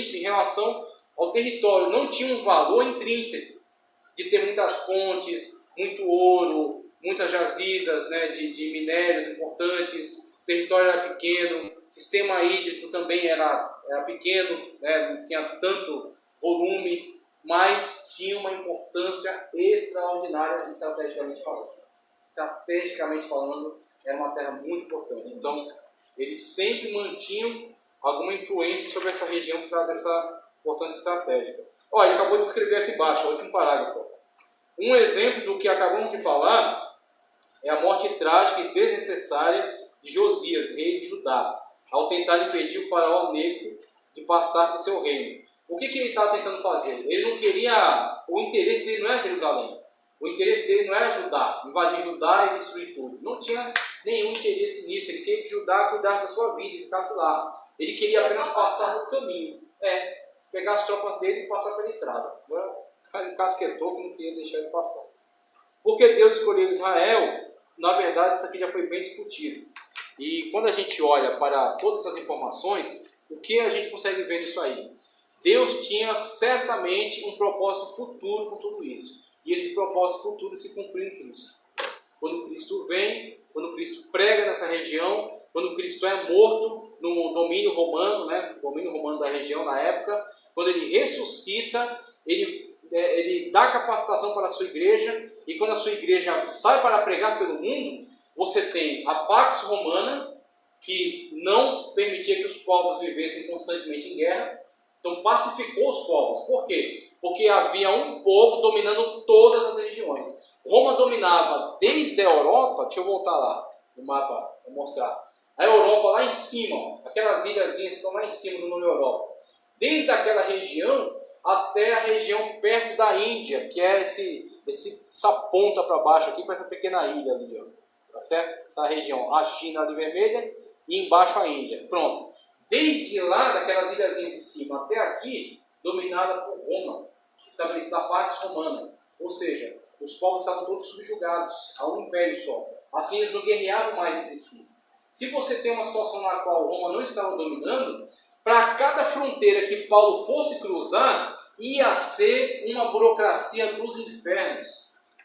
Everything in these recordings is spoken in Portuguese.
isso em relação ao território, não tinha um valor intrínseco de ter muitas fontes, muito ouro, muitas jazidas, né, de minérios importantes, o território era pequeno, o sistema hídrico também era pequeno, né, não tinha tanto volume, mas tinha uma importância extraordinária estrategicamente falando. Estrategicamente falando, era uma terra muito importante. Então, eles sempre mantinham alguma influência sobre essa região por causa dessa importância estratégica. Olha, ele acabou de escrever aqui embaixo, o último parágrafo. Um exemplo do que acabamos de falar é a morte trágica e desnecessária de Josias, rei de Judá, ao tentar impedir o faraó Neco de passar por seu reino. O que ele estava tentando fazer? Ele não queria... O interesse dele não era Jerusalém. O interesse dele não era Judá, invadir Judá e destruir tudo. Não tinha nenhum interesse nisso. Ele queria que Judá cuidasse da sua vida e ficasse lá. Ele queria apenas passar no caminho. Pegar as tropas dele e passar pela estrada. Agora, o cara encasquetou que não queria deixar ele passar. Porque Deus escolheu Israel, na verdade, isso aqui já foi bem discutido. E quando a gente olha para todas essas informações, o que a gente consegue ver nisso aí? Deus tinha certamente um propósito futuro com tudo isso. E esse propósito futuro se cumpriu em Cristo. Quando Cristo vem, quando Cristo prega nessa região, quando Cristo é morto no domínio romano, né, domínio romano da região na época, quando ele ressuscita, ele dá capacitação para a sua igreja, e quando a sua igreja sai para pregar pelo mundo, você tem a Pax Romana, que não permitia que os povos vivessem constantemente em guerra, então pacificou os povos. Por quê? Porque havia um povo dominando todas as regiões. Roma dominava desde a Europa, deixa eu voltar lá no mapa para mostrar, a Europa lá em cima, ó, aquelas ilhazinhas que estão lá em cima do nome Europa, desde aquela região até a região perto da Índia, que é essa ponta para baixo aqui, com essa pequena ilha ali, ó, tá certo? Essa região, a China ali vermelha e embaixo a Índia. Pronto. Desde lá, daquelas ilhazinhas de cima até aqui, dominada por Roma, estabelecida a Pax Romana. Ou seja, os povos estavam todos subjugados a um império só. Assim eles não guerreavam mais entre si. Se você tem uma situação na qual Roma não estava dominando, para cada fronteira que Paulo fosse cruzar, ia ser uma burocracia dos infernos.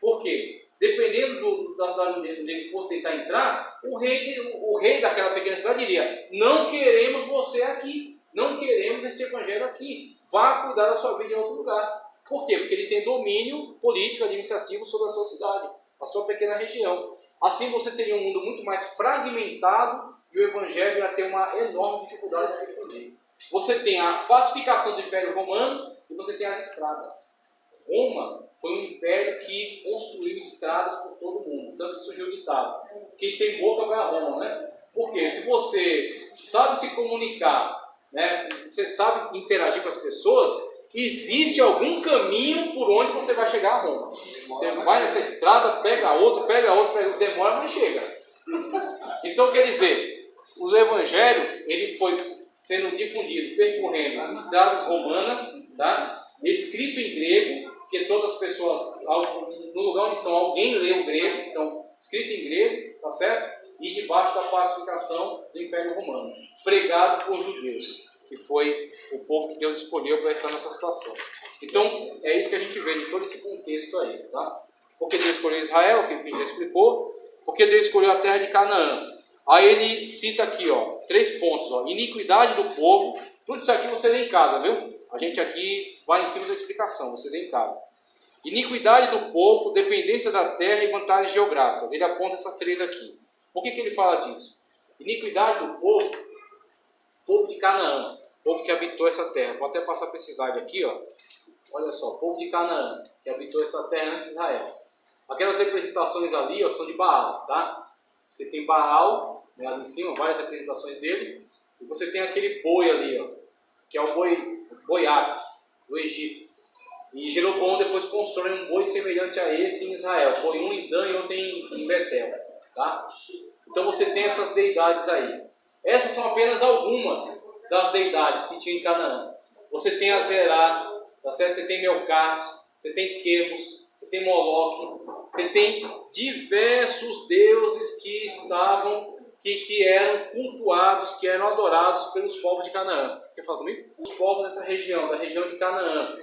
Por quê? Dependendo da cidade onde ele fosse tentar entrar, o rei daquela pequena cidade diria: não queremos você aqui, não queremos este evangelho aqui, vá cuidar da sua vida em outro lugar. Por quê? Porque ele tem domínio político, administrativo sobre a sua cidade, a sua pequena região. Assim você teria um mundo muito mais fragmentado e o evangelho ia ter uma enorme dificuldade de se difundir. Você tem a pacificação do Império Romano e você tem as estradas. Roma foi um império que construiu estradas por todo o mundo. Tanto que surgiu o ditado: quem tem boca vai a Roma, né? Porque se você sabe se comunicar, né, você sabe interagir com as pessoas, existe algum caminho por onde você vai chegar a Roma. Você vai nessa estrada, pega outro, demora, mas chega. Então, quer dizer, o evangelho ele foi sendo difundido, percorrendo estradas romanas, tá? Escrito em grego, porque todas as pessoas, no lugar onde estão, alguém lê o grego, então, escrito em grego, tá certo? E debaixo da pacificação do Império Romano, pregado por judeus, que foi o povo que Deus escolheu para estar nessa situação. Então, é isso que a gente vê de todo esse contexto aí, tá? Porque Deus escolheu Israel, que a gente já explicou, porque Deus escolheu a terra de Canaã. Aí ele cita aqui, ó, 3 pontos, ó, iniquidade do povo. Tudo isso aqui você lê em casa, viu? A gente aqui vai em cima da explicação, você lê em casa. Iniquidade do povo, dependência da terra e vantagens geográficas. Ele aponta essas 3 aqui. Por que ele fala disso? Iniquidade do povo de Canaã, povo que habitou essa terra. Vou até passar para esse slide aqui, ó. Olha só, povo de Canaã, que habitou essa terra antes de Israel. Aquelas representações ali, ó, são de Baal, tá? Você tem Baal, né, ali em cima, várias representações dele. E você tem aquele boi ali, ó, que é o boi Apis, do Egito. E Jeroboão depois constrói um boi semelhante a esse em Israel. Põe um em Dan e outro em Betel, tá? Então você tem essas deidades aí. Essas são apenas algumas das deidades que tinha em Canaã. Você tem Azerá, tá certo? Você tem Melcarte, você tem Quemos, você tem Moloque, você tem diversos deuses que eram cultuados, que eram adorados pelos povos de Canaã. Quer falar comigo? Os povos dessa região, da região de Canaã.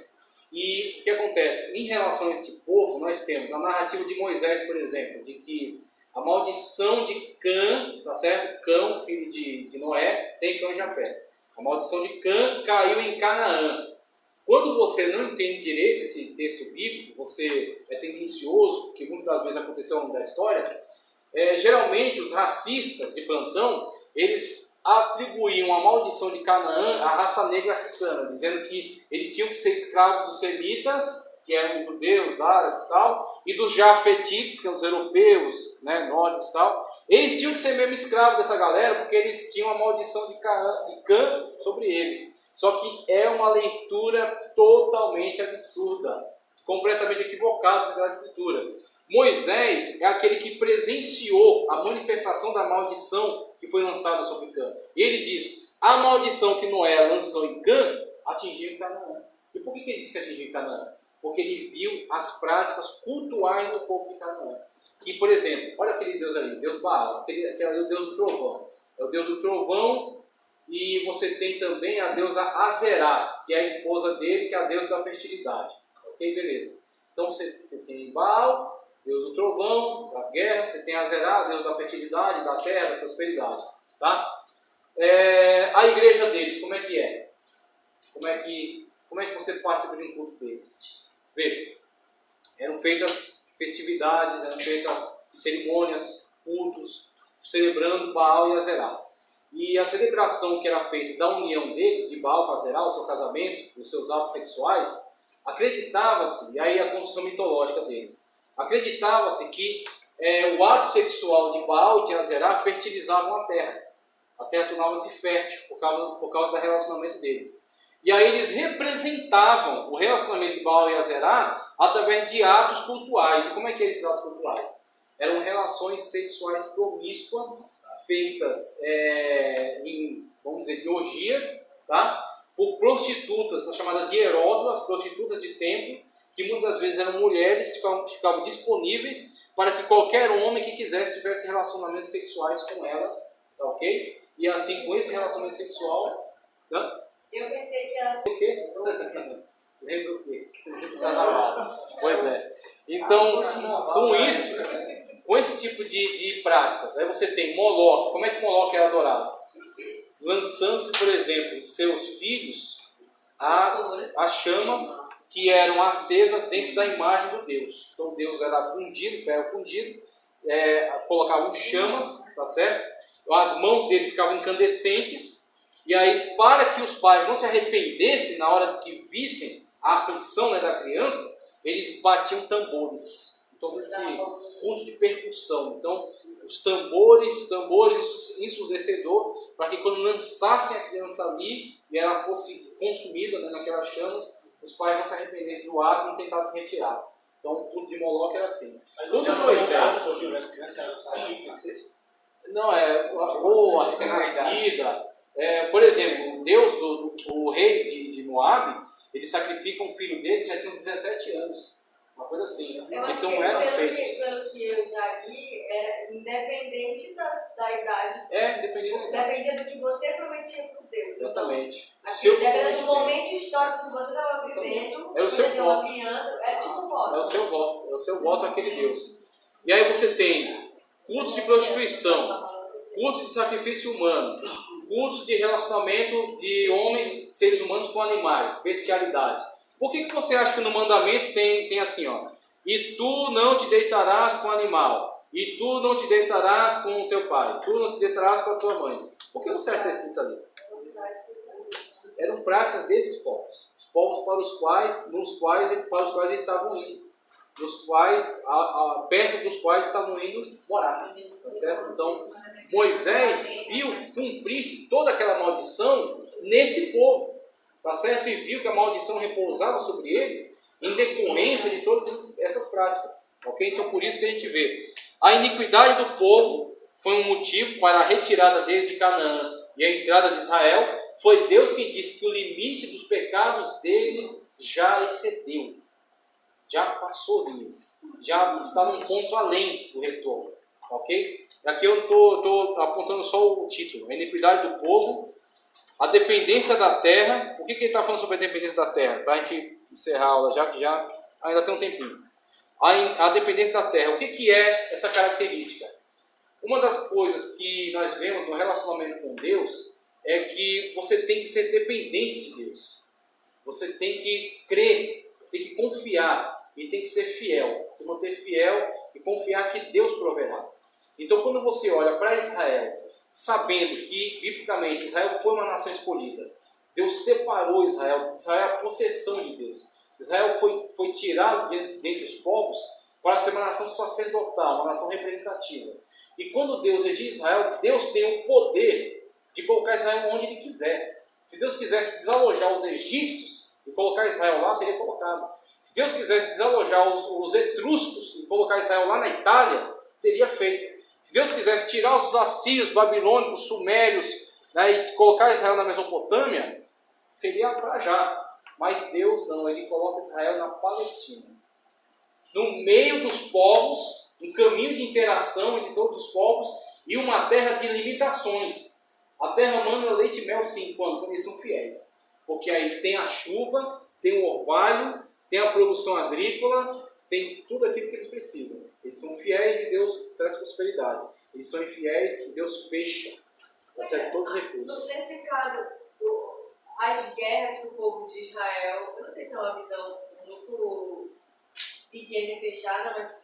E o que acontece? Em relação a este povo, nós temos a narrativa de Moisés, por exemplo, de que a maldição de Cã, tá certo? Cão, filho de Noé, sem Cão e Jafé. A maldição de Cã caiu em Canaã. Quando você não entende direito esse texto bíblico, você é tendencioso, porque muitas das vezes aconteceu ao longo da história, geralmente os racistas de plantão, eles atribuíam a maldição de Canaã à raça negra africana, dizendo que eles tinham que ser escravos dos semitas, que eram judeus, árabes e tal, e dos jafetites, que eram os europeus, né, nórdicos e tal. Eles tinham que ser mesmo escravos dessa galera, porque eles tinham a maldição de Cã sobre eles. Só que é uma leitura totalmente absurda, completamente equivocada essa escritura. Moisés é aquele que presenciou a manifestação da maldição que foi lançada sobre Cã. E ele diz, a maldição que Noé lançou em Cã atingiu em Canaã. E por que ele disse que atingiu em Canaã? Porque ele viu as práticas cultuais do povo de Canaã. Que, por exemplo, olha aquele Deus ali, Deus Baal, aquele é o Deus do trovão. É o Deus do trovão. E você tem também a deusa Azerá, que é a esposa dele, que é a deusa da fertilidade. Ok, beleza. Então você tem Baal, Deus do trovão, das guerras. Você tem Azerá, Deus da fertilidade, da terra, da prosperidade. Tá? A igreja deles, como é que é? Como é que você participa de um culto deles? Veja, eram feitas festividades, eram feitas cerimônias, cultos, celebrando Baal e Azerá. E a celebração que era feita da união deles, de Baal com Azerá, o seu casamento, os seus atos sexuais, acreditava-se, e aí a construção mitológica deles, acreditava-se que o ato sexual de Baal e de Azerá fertilizavam a terra tornava-se fértil por causa do relacionamento deles. E aí eles representavam o relacionamento de Baal e Azerá através de atos cultuais. E como é que eram esses atos cultuais? Eram relações sexuais promíscuas, feitas vamos dizer, de orgias, tá? Por prostitutas, as chamadas hieródolas, prostitutas de templo, que muitas vezes eram mulheres que ficavam disponíveis para que qualquer homem que quisesse tivesse relacionamentos sexuais com elas, tá, ok? E assim, com esse relacionamento sexual... Eu pensei que elas... O quê? Lembra o quê? Pois é. Então, com isso, com esse tipo de práticas, aí você tem Moloque. Como é que Moloque é adorado? Lançando-se, por exemplo, os seus filhos a chamas que eram acesas dentro da imagem do Deus. Então Deus era fundido, ferro fundido, colocavam chamas, tá certo? As mãos dele ficavam incandescentes, e aí, para que os pais não se arrependessem na hora que vissem a aflição, né, da criança, eles batiam tambores. Então, esse uso de percussão. Então, os tambores ensurdecedor, para que quando lançassem a criança ali e ela fosse consumida, né, naquelas chamas, os pais não se arrependessem do ato e não tentassem retirar. Então, o culto de Moloque era assim. Tudo não, ou a recém-nascida. Por exemplo, Deus, o rei de Moabe, ele sacrifica um filho dele que já tinha 17 anos. Uma coisa assim, né? Então não eram feitos. Pelo que eu já li, era independente da idade. Dependia do que você prometia para Deus. Exatamente. Então, do momento histórico que você estava vivendo, é o seu voto. Uma criança, é tipo voto. É o seu voto àquele Deus. E aí você tem cultos de prostituição, cultos de sacrifício humano, cultos de relacionamento de homens, seres humanos com animais, bestialidade. Por que você acha que no mandamento tem assim, ó? E tu não te deitarás com o animal, e tu não te deitarás com o teu pai, tu não te deitarás com a tua mãe. Por que você acha que está escrito ali? Eram práticas desses povos, os povos para os quais eles estavam indo, perto dos quais estavam indo morar, tá certo? Então, Moisés viu cumprir-se toda aquela maldição nesse povo, tá certo? E viu que a maldição repousava sobre eles em decorrência de todas essas práticas, ok? Então, por isso que a gente vê a iniquidade do povo foi um motivo para a retirada deles de Canaã e a entrada de Israel. Foi Deus quem disse que o limite dos pecados dele já excedeu, já passou deles, já está num ponto além do retorno, ok? Aqui eu estou apontando só o título: a iniquidade do povo, A dependência da terra. O que ele está falando sobre a dependência da terra? Para a gente encerrar a aula, já que já ainda tem um tempinho. A dependência da terra. O que é essa característica? Uma das coisas que nós vemos no relacionamento com Deus é que você tem que ser dependente de Deus. Você tem que crer, tem que confiar e tem que ser fiel. Se manter fiel e confiar que Deus proverá. Então, quando você olha para Israel, sabendo que, biblicamente, Israel foi uma nação escolhida, Deus separou Israel, Israel é a possessão de Deus. Israel foi tirado dentre os povos para ser uma nação sacerdotal, uma nação representativa. E quando Deus é de Israel, Deus tem o poder de colocar Israel onde Ele quiser. Se Deus quisesse desalojar os egípcios e colocar Israel lá, teria colocado. Se Deus quisesse desalojar os etruscos e colocar Israel lá na Itália, teria feito. Se Deus quisesse tirar os assírios, babilônicos, sumérios, né, e colocar Israel na Mesopotâmia, seria para já. Mas Deus não, Ele coloca Israel na Palestina. No meio dos povos, um caminho de interação entre todos os povos e uma terra de limitações. A terra manda leite e mel sim, quando eles são fiéis. Porque aí tem a chuva, tem o orvalho, tem a produção agrícola, tem tudo aquilo que eles precisam. Eles são fiéis e Deus traz prosperidade. Eles são infiéis e Deus fecha. Recebe todos os recursos. Nesse caso, as guerras que o povo de Israel, eu não sei se é uma visão muito pequena e fechada, mas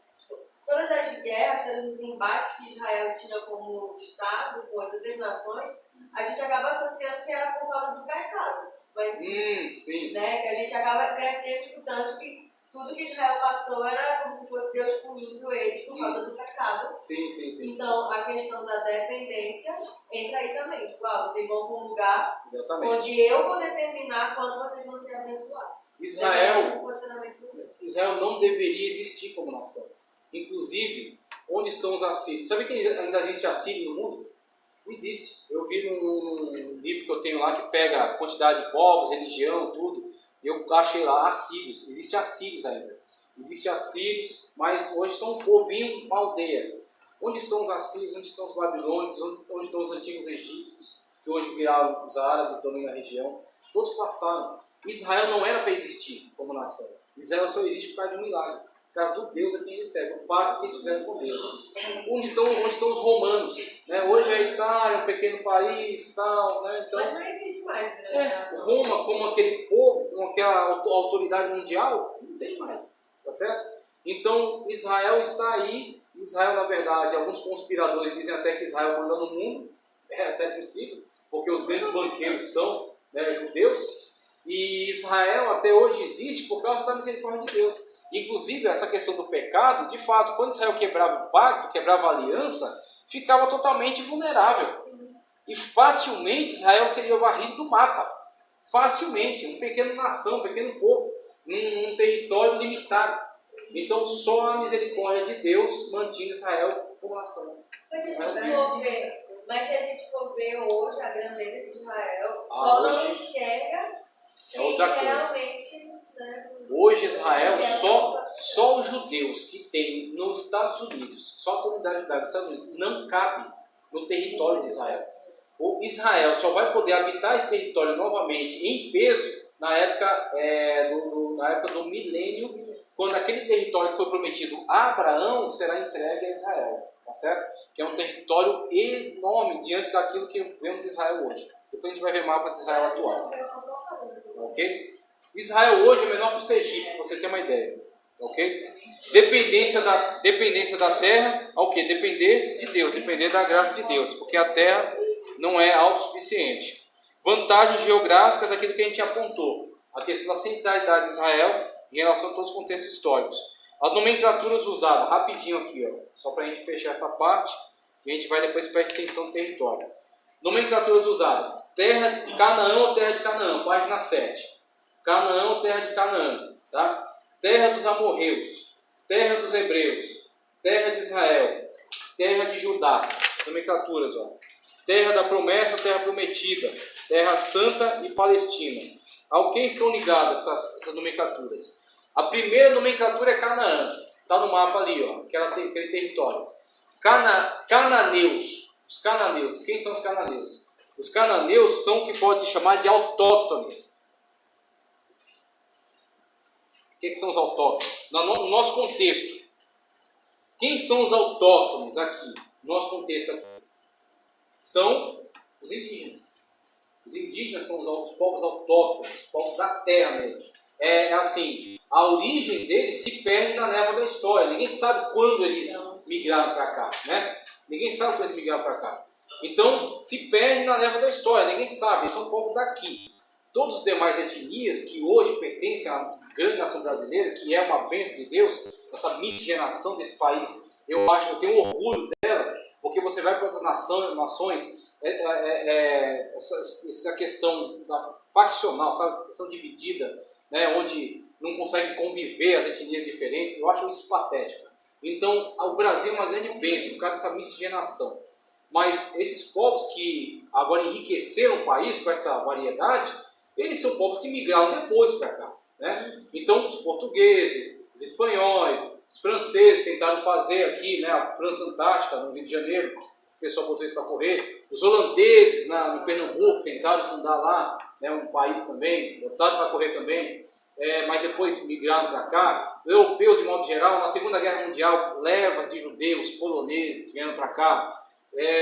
todas as guerras, todos os embates que Israel tinha como Estado com as outras nações, a gente acaba associando que era por causa do pecado. Mas, sim. Né, que a gente acaba crescendo escutando que tudo que Israel passou era como se fosse Deus punindo eles por causa do pecado. Sim. Então, a questão da dependência entra aí também. Tipo, vocês vão para um lugar onde eu vou determinar quando vocês vão ser abençoados. Israel não deveria existir como nação. Inclusive, onde estão os assírios? Sabe que ainda existe assírio no mundo? Não existe. Eu vi num livro que eu tenho lá que pega a quantidade de povos, religião, tudo. Eu achei lá assírios. Existe assírios ainda. Existe assírios, mas hoje são um povinho, uma aldeia. Onde estão os assírios? Onde estão os babilônicos? Onde estão os antigos egípcios? Que hoje viraram os árabes, dominam a região. Todos passaram. Israel não era para existir como nação. Israel só existe por causa de um milagre. Por causa do Deus a quem ele serve. O pacto que eles fizeram com Deus. Onde estão os romanos? Né? Hoje a Itália é um pequeno país, tal, né? Então, mas não existe mais, né? Roma, como aquele povo, com aquela autoridade mundial, não tem mais, tá certo? Então, Israel está aí. Israel, na verdade, alguns conspiradores dizem até que Israel manda no mundo, é até possível, porque os grandes banqueiros são, né, judeus, e Israel até hoje existe por causa da misericórdia de Deus. Inclusive, essa questão do pecado, de fato, quando Israel quebrava o pacto, quebrava a aliança, ficava totalmente vulnerável. E facilmente Israel seria varrido do mapa. Facilmente, uma pequena nação, um pequeno povo, num território limitado. Então, só a misericórdia de Deus mantinha Israel como nação. Mas se a gente for ver hoje a grandeza de Israel, só não enxerga realmente. Né, hoje Israel, só os judeus que tem nos Estados Unidos, só a comunidade judaica dos Estados Unidos, não cabe no território de Israel. O Israel só vai poder habitar esse território novamente em peso na época do milênio, quando aquele território que foi prometido a Abraão será entregue a Israel, tá certo? Que é um território enorme diante daquilo que vemos de Israel hoje. Depois a gente vai ver mapas de Israel atual. Ok? Israel hoje é menor que o Sergipe, para você ter uma ideia. Ok? Dependência da terra, ao quê? Depender de Deus, depender da graça de Deus, porque a terra não é autossuficiente. Vantagens geográficas, aquilo que a gente apontou. A questão da centralidade de Israel em relação a todos os contextos históricos. As nomenclaturas usadas, rapidinho aqui, ó, só para a gente fechar essa parte, e a gente vai depois para a extensão do território. Nomenclaturas usadas. Terra de Canaã ou terra de Canaã, página 7. Canaã ou terra de Canaã, tá? Terra dos amorreus, terra dos hebreus, terra de Israel, terra de Judá. Nomenclaturas, ó. Terra da promessa, terra prometida, terra santa e Palestina. Ao que estão ligadas essas nomenclaturas? A primeira nomenclatura é Canaã. Está no mapa ali, ó, aquele território. Cananeus. Os cananeus. Quem são os cananeus? Os cananeus são o que pode se chamar de autóctones. O que são os autóctones? No nosso contexto. Quem são os autóctones aqui? No nosso contexto aqui. São os indígenas. Os indígenas são os povos autóctones, os povos da terra mesmo. É assim, a origem deles se perde na névoa da história. Ninguém sabe quando eles migraram para cá, né? Ninguém sabe quando eles migraram para cá. Então, se perde na névoa da história. Ninguém sabe, eles são um povo daqui. Todas as demais etnias que hoje pertencem à grande nação brasileira, que é uma bênção de Deus, essa miscigenação desse país, eu tenho orgulho dela, porque você vai para outras nações, essa questão faccional, sabe? Essa questão dividida, né? Onde não consegue conviver as etnias diferentes, eu acho isso patético. Então, o Brasil é uma grande bênção por causa dessa miscigenação. Mas esses povos que agora enriqueceram o país com essa variedade, eles são povos que migraram depois para cá, né? Então, os portugueses, os espanhóis, os franceses tentaram fazer aqui, né, a França Antártica, no Rio de Janeiro, o pessoal botou isso para correr. Os holandeses, no Pernambuco, tentaram fundar lá, né, um país também, botaram para correr também, mas depois migraram para cá. Os europeus, de modo geral, na Segunda Guerra Mundial, levas de judeus, poloneses vieram para cá.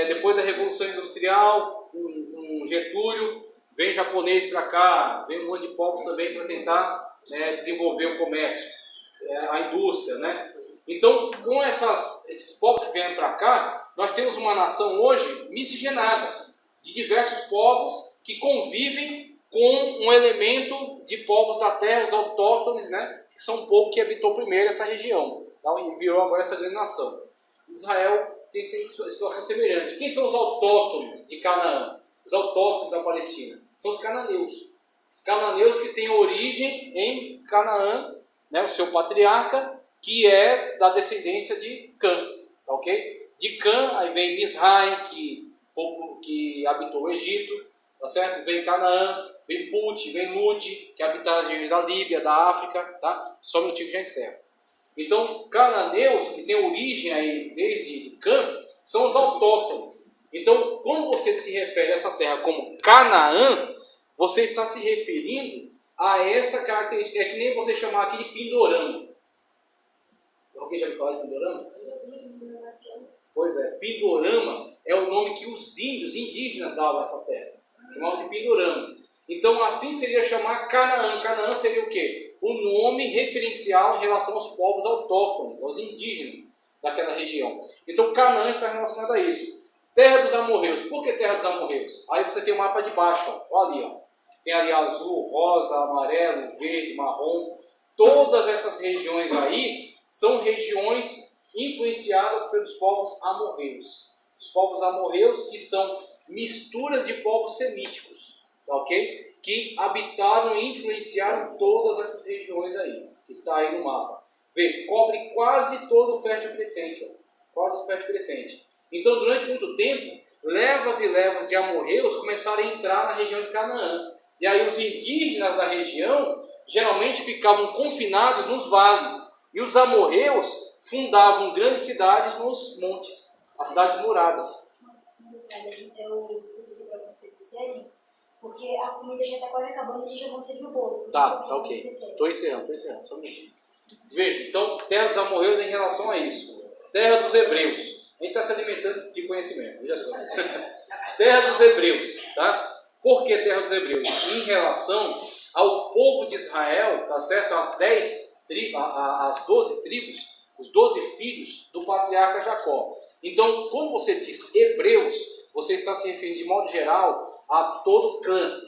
Depois da Revolução Industrial, com Getúlio, vem japonês para cá, vem um monte de povos também para tentar, né, desenvolver o comércio, a indústria, né? Então, com esses povos que vêm para cá, nós temos uma nação hoje miscigenada, de diversos povos que convivem com um elemento de povos da terra, os autóctones, né, que são um povo que habitou primeiro essa região, tá? E virou agora essa grande nação. Israel tem situação semelhante. Quem são os autóctones de Canaã? Os autóctones da Palestina? São os cananeus. Os cananeus que têm origem em Canaã, né, o seu patriarca, que é da descendência de Cã, tá ok? De Cã, aí vem Misraim, que habitou o Egito, tá certo? Vem Canaã, vem Put, vem Lud, que habitaram as regiões da Líbia, da África, tá? Só um minutinho que já encerro. Então, cananeus, que têm origem aí desde Cã, são os autóctones. Então, quando você se refere a essa terra como Canaã, você está se referindo a essa característica. É que nem você chamar aqui de Pindorama. Alguém já ouviu falar de Pindorama? Pois é, Pindorama é o nome que os indígenas davam a essa terra. Chamavam de Pindorama. Então, assim seria chamar Canaã. Canaã seria o quê? O nome referencial em relação aos povos autóctones, aos indígenas daquela região. Então, Canaã está relacionado a isso. Terra dos amorreus. Por que terra dos amorreus? Aí você tem o mapa de baixo, ó. Olha ali, ó. Tem ali azul, rosa, amarelo, verde, marrom. Todas essas regiões aí são regiões influenciadas pelos povos amorreus. Os povos amorreus que são misturas de povos semíticos, tá ok? Que habitaram e influenciaram todas essas regiões aí, que está aí no mapa. Vê, cobre quase todo o fértil crescente, ó. Quase o fértil crescente. Então, durante muito tempo, levas e levas de amorreus começaram a entrar na região de Canaã. E aí os indígenas da região geralmente ficavam confinados nos vales. E os amorreus fundavam grandes cidades nos montes, as cidades muradas. Eu fui para vocês disserem, porque a comida já está quase acabando e já vão servir o bolo. Tá ok. Estou encerrando, só um minutinho. Veja, então, terra dos amorreus em relação a isso. Terra dos hebreus. A gente está se alimentando de conhecimento, veja só. Terra dos hebreus, tá? Por que terra dos hebreus? Em relação ao povo de Israel, tá certo? As 12 tribos, os 12 filhos do patriarca Jacó. Então, quando você diz hebreus, você está se referindo de modo geral a todo Cã,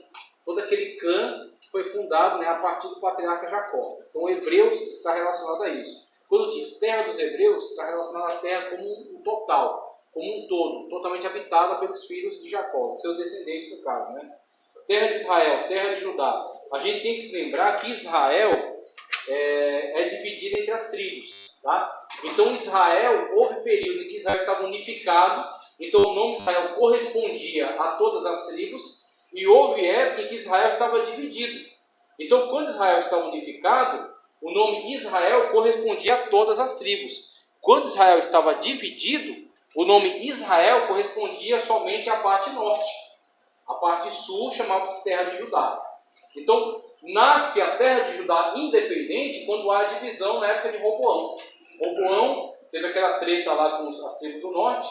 todo aquele Cã que foi fundado, né, a partir do patriarca Jacó. Então, hebreus está relacionado a isso. Quando diz terra dos hebreus, está relacionado à terra como um total, como um todo, totalmente habitada pelos filhos de Jacó, seus descendentes no caso, né? Terra de Israel, terra de Judá. A gente tem que se lembrar que Israel é dividido entre as tribos, tá? Então Israel, houve período em que Israel estava unificado, então o nome Israel correspondia a todas as tribos, e houve época em que Israel estava dividido. Então quando Israel estava unificado, o nome Israel correspondia a todas as tribos. Quando Israel estava dividido, o nome Israel correspondia somente à parte norte. A parte sul chamava-se terra de Judá. Então, nasce a terra de Judá independente quando há a divisão na época de Roboão. Roboão teve aquela treta lá com a tribo do norte,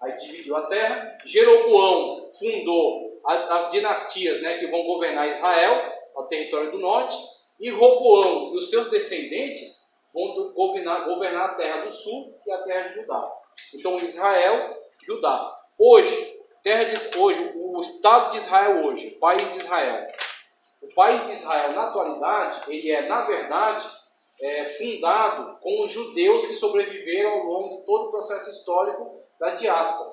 aí dividiu a terra. Jeroboão fundou as dinastias, né, que vão governar Israel, o território do norte, e Roboão e os seus descendentes vão governar a terra do sul e a terra de Judá. Então, Israel, Judá. Hoje, o Estado de Israel hoje, o país de Israel. O país de Israel, na atualidade, ele é, na verdade, fundado com os judeus que sobreviveram ao longo de todo o processo histórico da diáspora.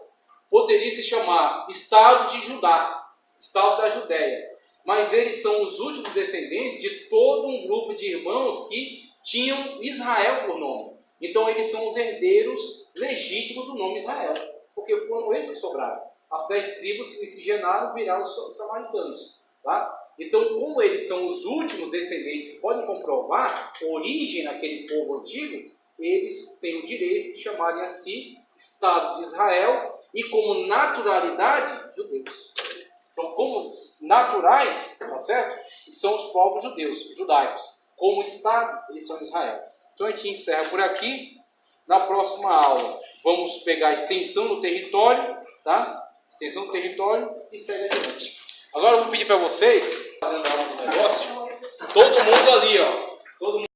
Poderia se chamar Estado de Judá, Estado da Judéia. Mas eles são os últimos descendentes de todo um grupo de irmãos que tinham Israel por nome. Então eles são os herdeiros legítimos do nome Israel, porque foram eles que sobraram. As 10 tribos se miscigenaram e viraram os samaritanos. Tá? Então, como eles são os últimos descendentes que podem comprovar a origem daquele povo antigo, eles têm o direito de chamarem a si Estado de Israel e, como naturalidade, judeus. Então, como naturais, tá certo? São os povos judaicos. Como Estado, eles são Israel. Então a gente encerra por aqui. Na próxima aula, vamos pegar a extensão do território, tá? Extensão do território e segue adiante. Agora eu vou pedir para vocês, fazendo a aula do negócio, todo mundo ali, ó. Todo mundo